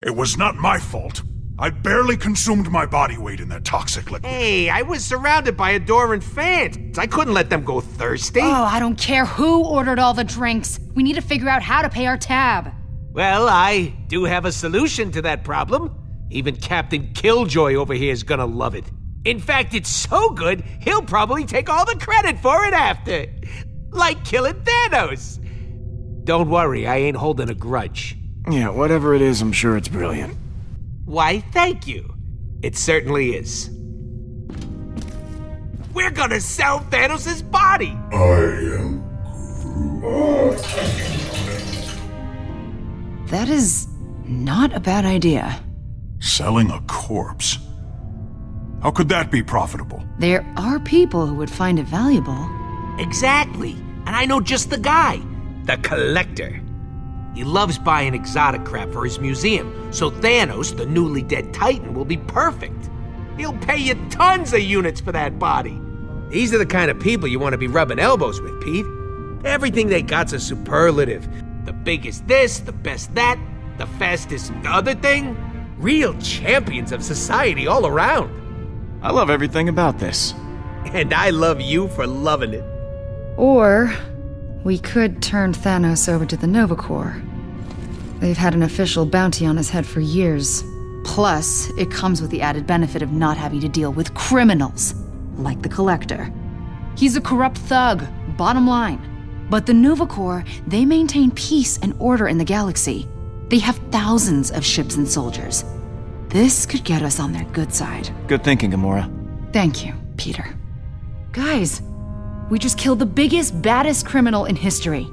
It was not my fault. I barely consumed my body weight in that toxic liquid. Hey, I was surrounded by adoring fans. I couldn't let them go thirsty. Oh, I don't care who ordered all the drinks. We need to figure out how to pay our tab. Well, I do have a solution to that problem. Even Captain Killjoy over here is gonna love it. In fact, it's so good, he'll probably take all the credit for it after. Like killing Thanos. Don't worry, I ain't holding a grudge. Yeah, whatever it is, I'm sure it's brilliant. Why, thank you. It certainly is. We're gonna sell Thanos' body! I am Groot. That is not a bad idea. Selling a corpse? How could that be profitable? There are people who would find it valuable. Exactly. And I know just the guy. The Collector. He loves buying exotic crap for his museum, so Thanos, the newly dead Titan, will be perfect. He'll pay you tons of units for that body. These are the kind of people you want to be rubbing elbows with, Pete. Everything they got's a superlative. The biggest this, the best that, the fastest other thing. Real champions of society all around. I love everything about this. And I love you for loving it. Or we could turn Thanos over to the Nova Corps. They've had an official bounty on his head for years. Plus, it comes with the added benefit of not having to deal with criminals, like the Collector. He's a corrupt thug, bottom line. But the Nova Corps, they maintain peace and order in the galaxy. They have thousands of ships and soldiers. This could get us on their good side. Good thinking, Gamora. Thank you, Peter. Guys, we just killed the biggest, baddest criminal in history.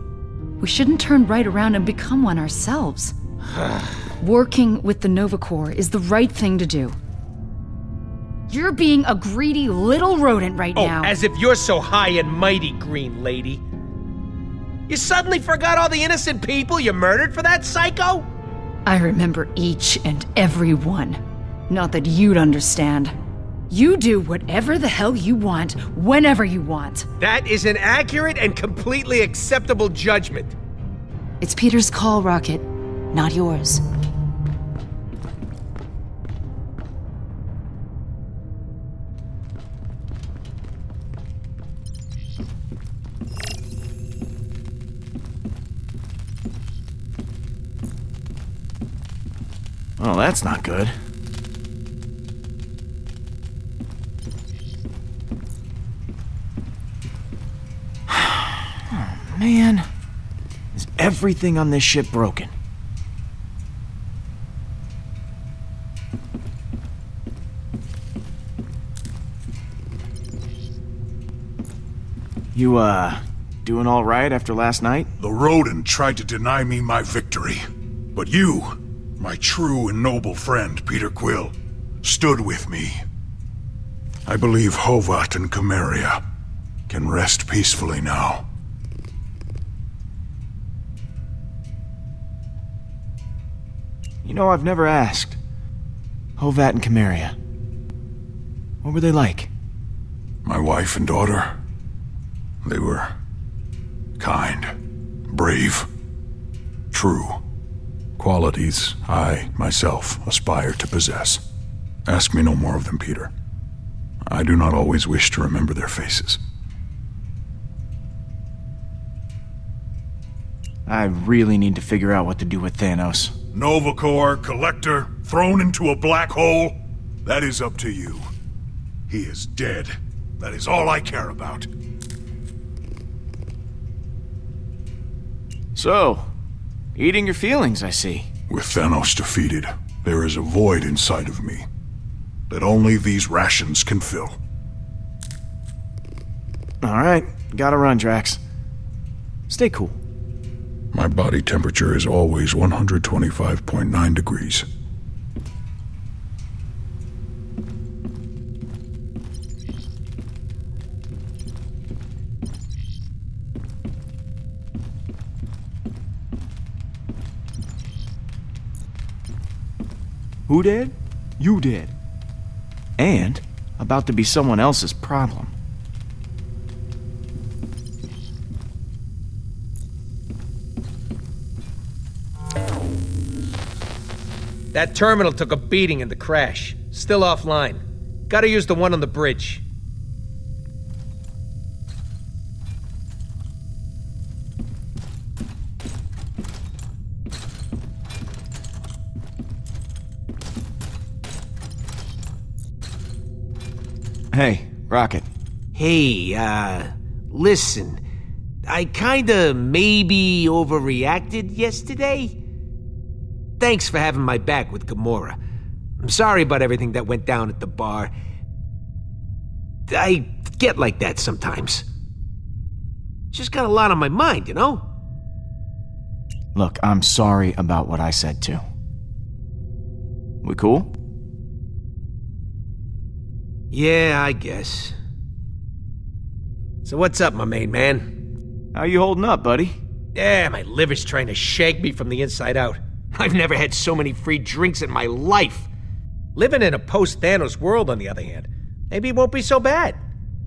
We shouldn't turn right around and become one ourselves. Working with the Nova Corps is the right thing to do. You're being a greedy little rodent right now. Oh, as if you're so high and mighty, Green Lady. You suddenly forgot all the innocent people you murdered for that psycho? I remember each and every one. Not that you'd understand. You do whatever the hell you want, whenever you want. That is an accurate and completely acceptable judgment. It's Peter's call, Rocket, not yours. Well, that's not good. Oh, man. Is everything on this ship broken? You, doing all right after last night? The rodent tried to deny me my victory. But you, my true and noble friend, Peter Quill, stood with me. I believe Hovat and Chimeria can rest peacefully now. You know, I've never asked. Hovat and Chimeria. What were they like? My wife and daughter, they were kind, brave, true. Qualities I, myself, aspire to possess. Ask me no more of them, Peter. I do not always wish to remember their faces. I really need to figure out what to do with Thanos. Nova Corps, Collector, thrown into a black hole? That is up to you. He is dead. That is all I care about. So, eating your feelings, I see. With Thanos defeated, there is a void inside of me that only these rations can fill. Alright, gotta run, Drax. Stay cool. My body temperature is always 125.9 degrees. Who did? You did. And about to be someone else's problem. That terminal took a beating in the crash. Still offline. Gotta use the one on the bridge. Hey, Rocket. Hey, listen. I kinda maybe overreacted yesterday. Thanks for having my back with Gamora. I'm sorry about everything that went down at the bar. I get like that sometimes. Just got a lot on my mind, you know? Look, I'm sorry about what I said too. We cool? Yeah, I guess. So what's up, my main man? How you holding up, buddy? Yeah, my liver's trying to shake me from the inside out. I've never had so many free drinks in my life. Living in a post-Thanos world, on the other hand, maybe it won't be so bad.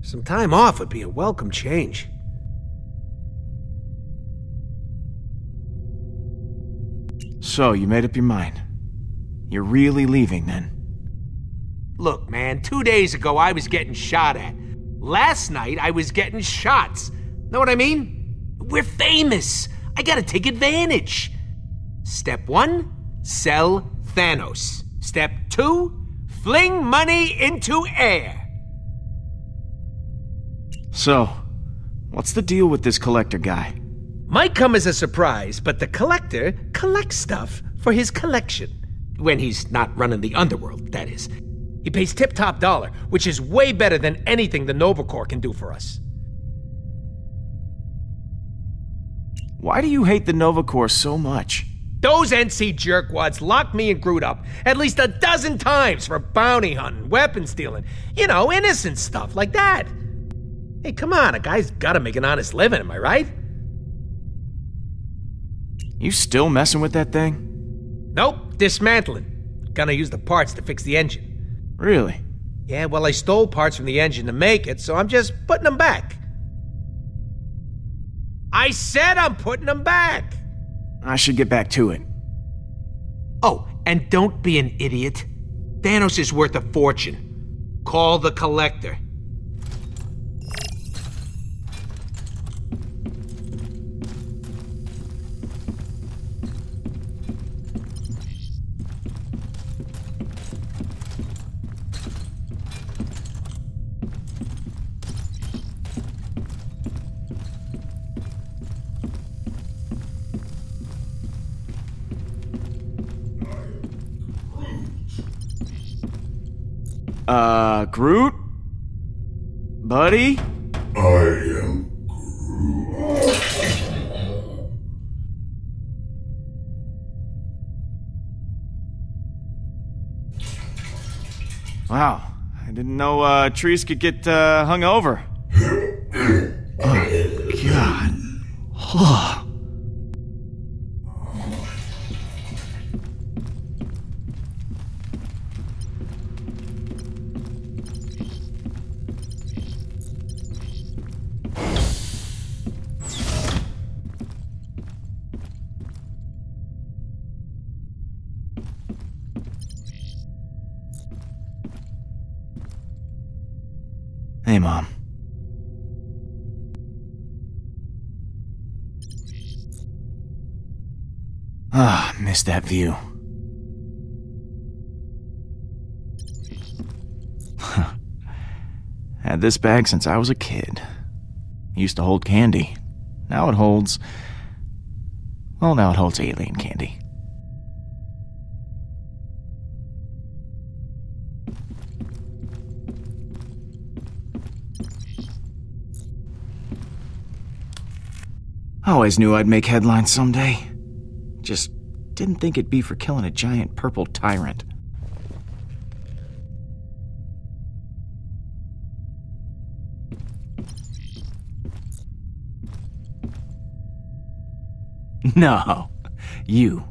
Some time off would be a welcome change. So, you made up your mind. You're really leaving, then? Look, man, 2 days ago I was getting shot at. Last night I was getting shots. Know what I mean? We're famous. I gotta take advantage. Step 1, sell Thanos. Step 2, fling money into air. So, what's the deal with this collector guy? Might come as a surprise, but the collector collects stuff for his collection. When he's not running the underworld, that is. He pays tip-top dollar, which is way better than anything the Nova Corps can do for us. Why do you hate the Nova Corps so much? Those NC jerkwads locked me and Groot up at least a dozen times for bounty hunting, weapon stealing, you know, innocent stuff like that. Hey, come on, a guy's gotta make an honest living, am I right? You still messing with that thing? Nope, dismantling. Gonna use the parts to fix the engine. Really? Yeah, well, I stole parts from the engine to make it, so I'm just putting them back. I said I'm putting them back! I should get back to it. Oh, and don't be an idiot. Thanos is worth a fortune. Call the collector. Groot? Buddy? I am Groot. Wow, I didn't know trees could get hung over. Oh, God. Oh. Hey, Mom. Ah, missed that view. Had this bag since I was a kid. Used to hold candy. Now it holds... Well, now it holds alien candy. I always knew I'd make headlines someday. Just didn't think it'd be for killing a giant purple tyrant. No, you.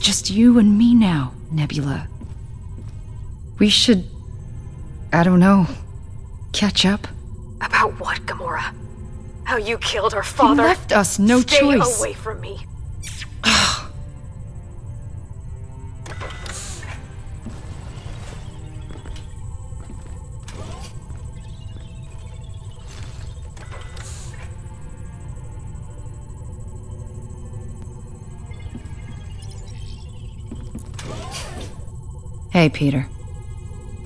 just you and me now, Nebula. We should... I don't know... catch up? About what, Gamora? How you killed our father? He left us no choice. Stay away from me. Hey, Peter.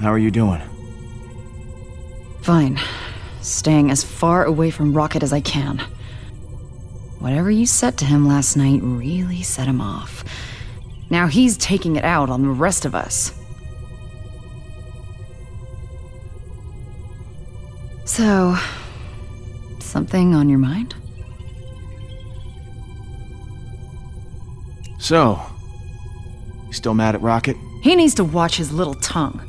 How are you doing? Fine. Staying as far away from Rocket as I can. Whatever you said to him last night really set him off. Now he's taking it out on the rest of us. So, something on your mind? So, you still mad at Rocket? He needs to watch his little tongue.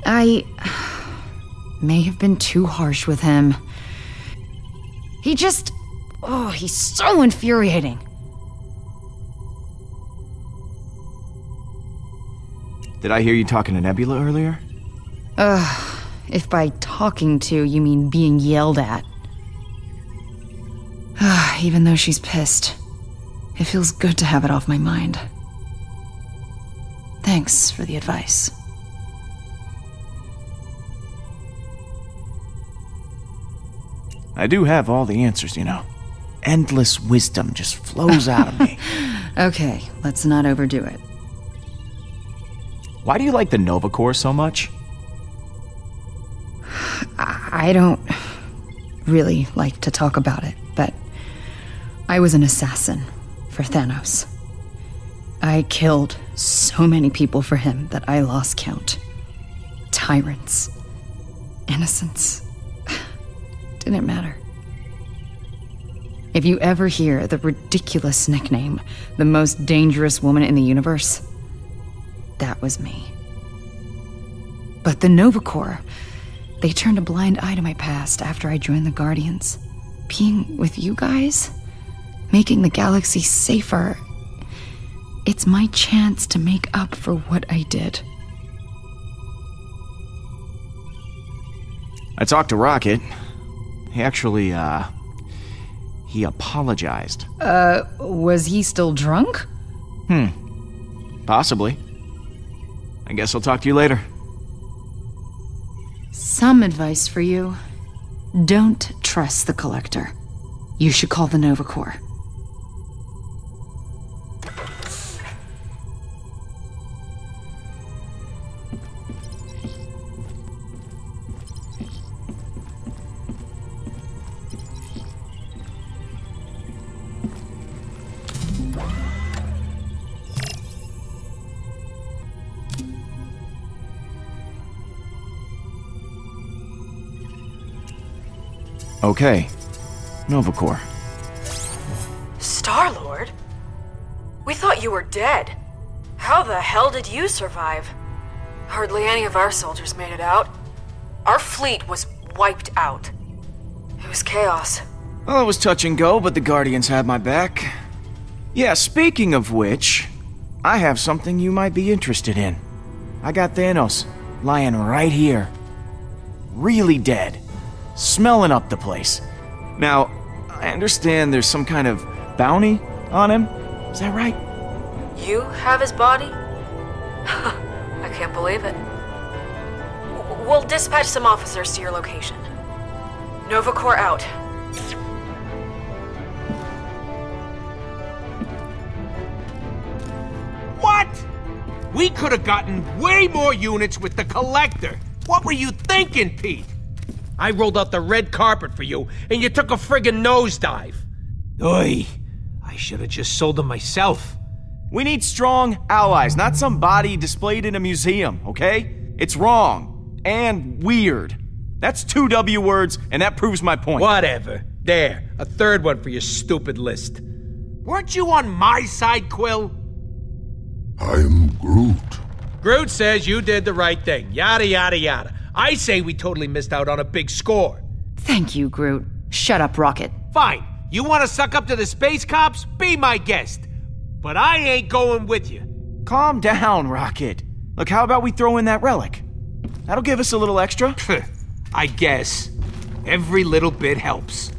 I may have been too harsh with him. He just... oh, he's so infuriating. Did I hear you talking to Nebula earlier? If by talking to you mean being yelled at. Even though she's pissed, it feels good to have it off my mind. Thanks for the advice. I do have all the answers, you know. Endless wisdom just flows out of me. Okay, let's not overdo it. Why do you like the Nova Corps so much? I don't really like to talk about it, but I was an assassin for Thanos. I killed so many people for him that I lost count. Tyrants. Innocents. Didn't matter. If you ever hear the ridiculous nickname, the most dangerous woman in the universe, that was me. But the Nova Corps, they turned a blind eye to my past after I joined the Guardians. Being with you guys, making the galaxy safer, it's my chance to make up for what I did. I talked to Rocket. He actually, he apologized. Was he still drunk? Possibly. I guess I'll talk to you later. Some advice for you. Don't trust the Collector. You should call the Nova Corps. Okay. Nova Corps. Star-Lord? We thought you were dead. How the hell did you survive? Hardly any of our soldiers made it out. Our fleet was wiped out. It was chaos. Well, it was touch and go, but the Guardians had my back. Yeah, speaking of which, I have something you might be interested in. I got Thanos lying right here. Really dead. Smelling up the place. Now, I understand there's some kind of bounty on him. Is that right? You have his body? I can't believe it. We'll dispatch some officers to your location. Nova Corps out. What? We could have gotten way more units with the Collector. What were you thinking, Pete? I rolled out the red carpet for you, and you took a friggin' nosedive. Oy, I should have just sold them myself. We need strong allies, not some body displayed in a museum, okay? It's wrong. And weird. That's 2 W words, and that proves my point. Whatever. There, a third one for your stupid list. Weren't you on my side, Quill? I'm Groot. Groot says you did the right thing. Yada, yada, yada. I say we totally missed out on a big score. Thank you, Groot. Shut up, Rocket. Fine. You want to suck up to the space cops? Be my guest. But I ain't going with you. Calm down, Rocket. Look, how about we throw in that relic? That'll give us a little extra. I guess. Every little bit helps.